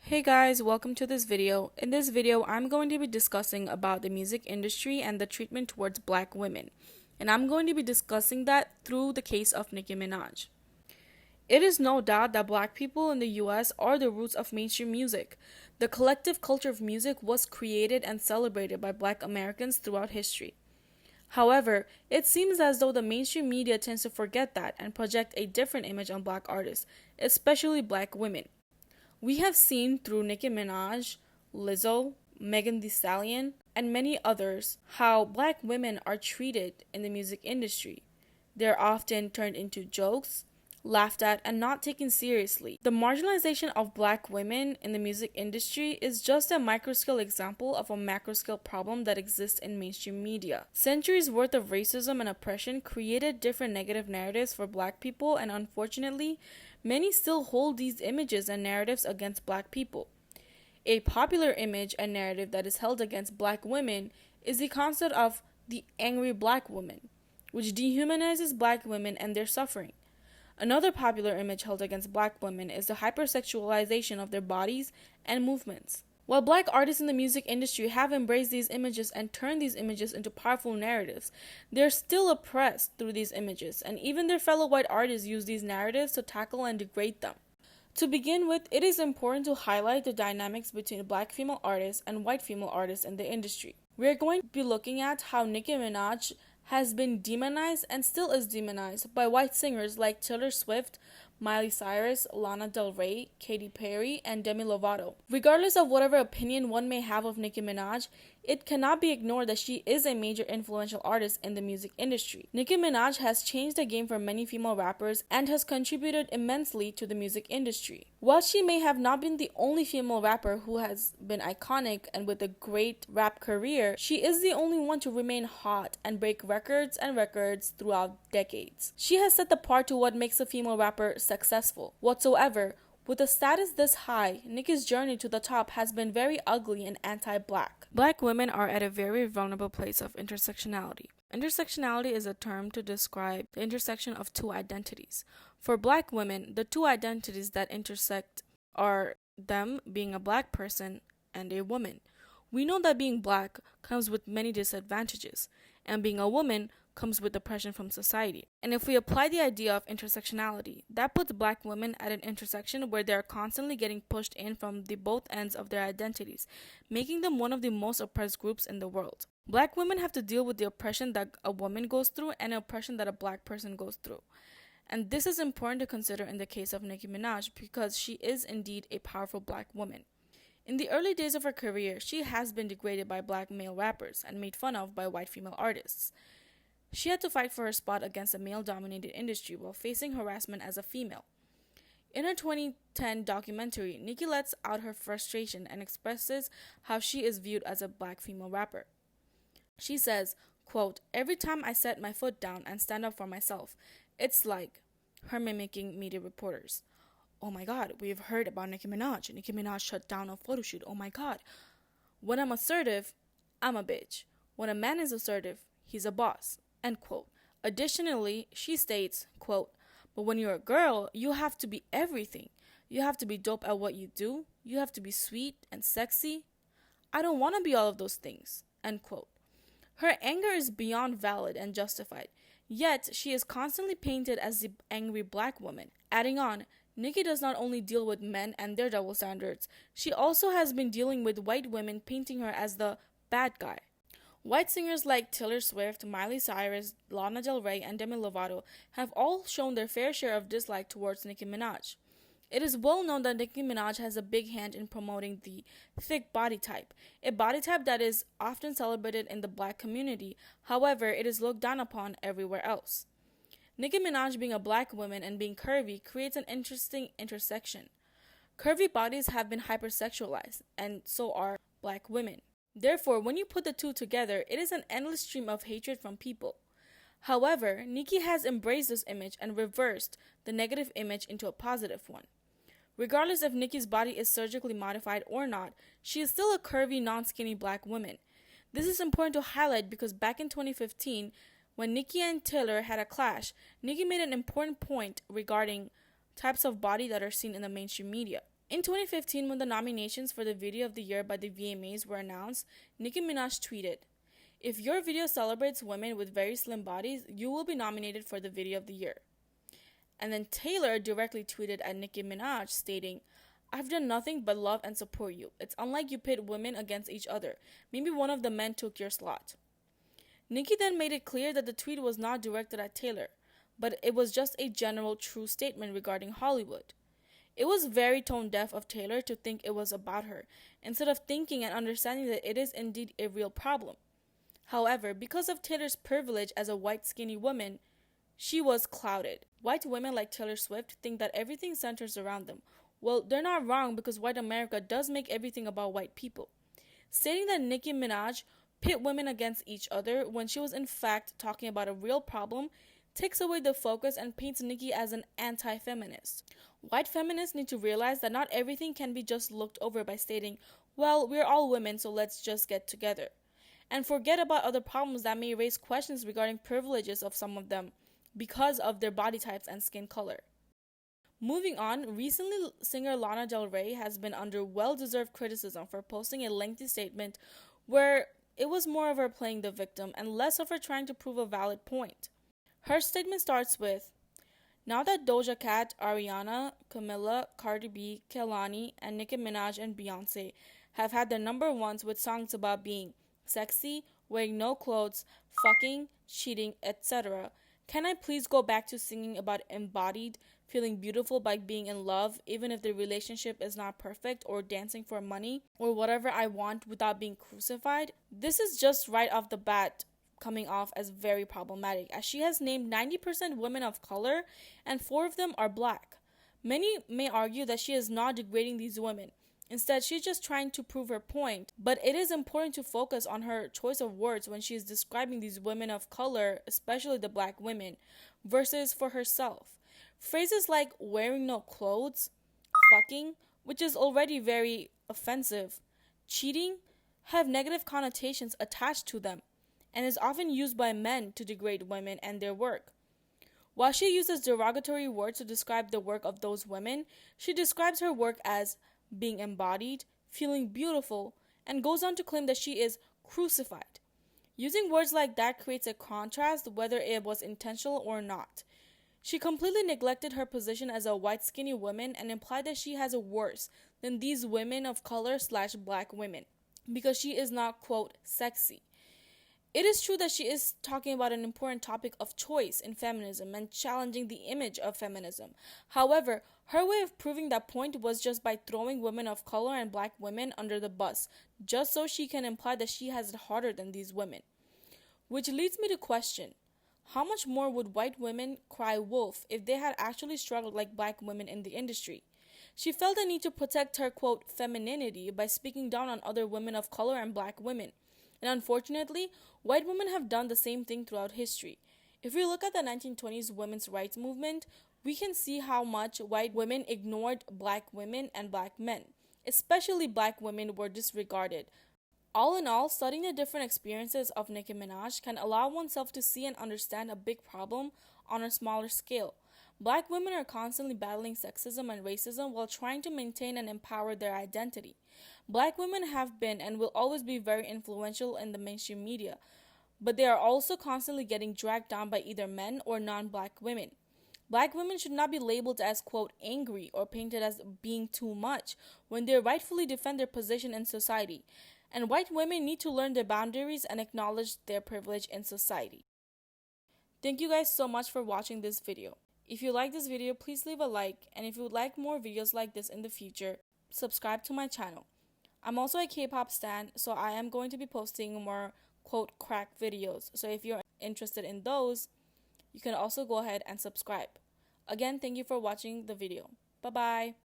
Hey guys, welcome to this video. In this video, I'm going to be discussing about the music industry and the treatment towards black women. And I'm going to be discussing that through the case of Nicki Minaj. It is no doubt that black people in the US are the roots of mainstream music. The collective culture of music was created and celebrated by black Americans throughout history. However, it seems as though the mainstream media tends to forget that and project a different image on black artists, especially black women. We have seen through Nicki Minaj, Lizzo, Megan Thee Stallion, and many others how black women are treated in the music industry. They're often turned into jokes, laughed at, and not taken seriously. The marginalization of black women in the music industry is just a microscale example of a macroscale problem that exists in mainstream media. Centuries worth of racism and oppression created different negative narratives for black people, and unfortunately, many still hold these images and narratives against black people. A popular image and narrative that is held against black women is the concept of the angry black woman, which dehumanizes black women and their suffering. Another popular image held against black women is the hypersexualization of their bodies and movements. While black artists in the music industry have embraced these images and turned these images into powerful narratives, they're still oppressed through these images, and even their fellow white artists use these narratives to tackle and degrade them. To begin with, it is important to highlight the dynamics between black female artists and white female artists in the industry. We are going to be looking at how Nicki Minaj has been demonized and still is demonized by white singers like Taylor Swift, Miley Cyrus, Lana Del Rey, Katy Perry, and Demi Lovato. Regardless of whatever opinion one may have of Nicki Minaj, it cannot be ignored that she is a major influential artist in the music industry. Nicki Minaj has changed the game for many female rappers and has contributed immensely to the music industry. While she may have not been the only female rapper who has been iconic and with a great rap career, she is the only one to remain hot and break records and records throughout decades. She has set the par to what makes a female rapper successful. Whatsoever, with a status this high, Nicki's journey to the top has been very ugly and anti-black. Black women are at a very vulnerable place of intersectionality. Intersectionality is a term to describe the intersection of two identities. For black women, the two identities that intersect are them being a black person and a woman. We know that being black comes with many disadvantages, and being a woman comes with oppression from society. And if we apply the idea of intersectionality, that puts black women at an intersection where they are constantly getting pushed in from the both ends of their identities, making them one of the most oppressed groups in the world. Black women have to deal with the oppression that a woman goes through and the oppression that a black person goes through. And this is important to consider in the case of Nicki Minaj because she is indeed a powerful black woman. In the early days of her career, she has been degraded by black male rappers and made fun of by white female artists. She had to fight for her spot against a male-dominated industry while facing harassment as a female. In her 2010 documentary, Nicki lets out her frustration and expresses how she is viewed as a black female rapper. She says, quote, "Every time I set my foot down and stand up for myself, it's like," her mimicking media reporters. "Oh my god, we've heard about Nicki Minaj. Nicki Minaj shut down a photo shoot. Oh my god. When I'm assertive, I'm a bitch. When a man is assertive, he's a boss." End quote. Additionally, she states, quote, "But when you're a girl, you have to be everything. You have to be dope at what you do. You have to be sweet and sexy. I don't want to be all of those things." End quote. Her anger is beyond valid and justified, yet she is constantly painted as the angry black woman. Adding on, Nicki does not only deal with men and their double standards, she also has been dealing with white women painting her as the bad guy. White singers like Taylor Swift, Miley Cyrus, Lana Del Rey, and Demi Lovato have all shown their fair share of dislike towards Nicki Minaj. It is well known that Nicki Minaj has a big hand in promoting the thick body type, a body type that is often celebrated in the black community. However, it is looked down upon everywhere else. Nicki Minaj being a black woman and being curvy creates an interesting intersection. Curvy bodies have been hypersexualized, and so are black women. Therefore, when you put the two together, it is an endless stream of hatred from people. However, Nicki has embraced this image and reversed the negative image into a positive one. Regardless if Nicki's body is surgically modified or not, she is still a curvy, non-skinny black woman. This is important to highlight because back in 2015, when Nicki and Taylor had a clash, Nicki made an important point regarding types of body that are seen in the mainstream media. In 2015, when the nominations for the Video of the Year by the VMAs were announced, Nicki Minaj tweeted, "If your video celebrates women with very slim bodies, you will be nominated for the Video of the Year." And then Taylor directly tweeted at Nicki Minaj stating, "I've done nothing but love and support you. It's unlike you pit women against each other. Maybe one of the men took your slot." Nicki then made it clear that the tweet was not directed at Taylor, but it was just a general true statement regarding Hollywood. It was very tone deaf of Taylor to think it was about her, instead of thinking and understanding that it is indeed a real problem. However, because of Taylor's privilege as a white skinny woman, she was clouded. White women like Taylor Swift think that everything centers around them. Well, they're not wrong, because white America does make everything about white people. Stating that Nicki Minaj pit women against each other when she was in fact talking about a real problem takes away the focus and paints Nicki as an anti-feminist. White feminists need to realize that not everything can be just looked over by stating, "Well, we're all women, so let's just get together," and forget about other problems that may raise questions regarding privileges of some of them because of their body types and skin color. Moving on, recently singer Lana Del Rey has been under well-deserved criticism for posting a lengthy statement where it was more of her playing the victim and less of her trying to prove a valid point. Her statement starts with, "Now that Doja Cat, Ariana, Camila, Cardi B, Kehlani, and Nicki Minaj and Beyonce have had their number ones with songs about being sexy, wearing no clothes, fucking, cheating, etc., can I please go back to singing about embodied, feeling beautiful by being in love, even if the relationship is not perfect, or dancing for money, or whatever I want without being crucified?" This is just right off the bat coming off as very problematic, as she has named 90% women of color and 4 of them are black. Many may argue that she is not degrading these women. Instead, she's just trying to prove her point, but it is important to focus on her choice of words when she is describing these women of color, especially the black women, versus for herself. Phrases like wearing no clothes, fucking, which is already very offensive, cheating, have negative connotations attached to them, and is often used by men to degrade women and their work. While she uses derogatory words to describe the work of those women, she describes her work as being embodied, feeling beautiful, and goes on to claim that she is crucified. Using words like that creates a contrast whether it was intentional or not. She completely neglected her position as a white skinny woman and implied that she has it worse than these women of color/black women because she is not, quote, sexy. It is true that she is talking about an important topic of choice in feminism and challenging the image of feminism. However, her way of proving that point was just by throwing women of color and black women under the bus, just so she can imply that she has it harder than these women. Which leads me to question, how much more would white women cry wolf if they had actually struggled like black women in the industry? She felt the need to protect her, quote, femininity by speaking down on other women of color and black women. And unfortunately, white women have done the same thing throughout history. If we look at the 1920s women's rights movement, we can see how much white women ignored black women and black men. Especially black women were disregarded. All in all, studying the different experiences of Nicki Minaj can allow oneself to see and understand a big problem on a smaller scale. Black women are constantly battling sexism and racism while trying to maintain and empower their identity. Black women have been and will always be very influential in the mainstream media, but they are also constantly getting dragged down by either men or non-black women. Black women should not be labeled as, quote, angry or painted as being too much when they rightfully defend their position in society. And white women need to learn their boundaries and acknowledge their privilege in society. Thank you guys so much for watching this video. If you like this video, please leave a like, and if you would like more videos like this in the future, subscribe to my channel. I'm also a K-pop stan, so I am going to be posting more, quote, crack videos. So if you're interested in those, you can also go ahead and subscribe. Again, thank you for watching the video. Bye-bye.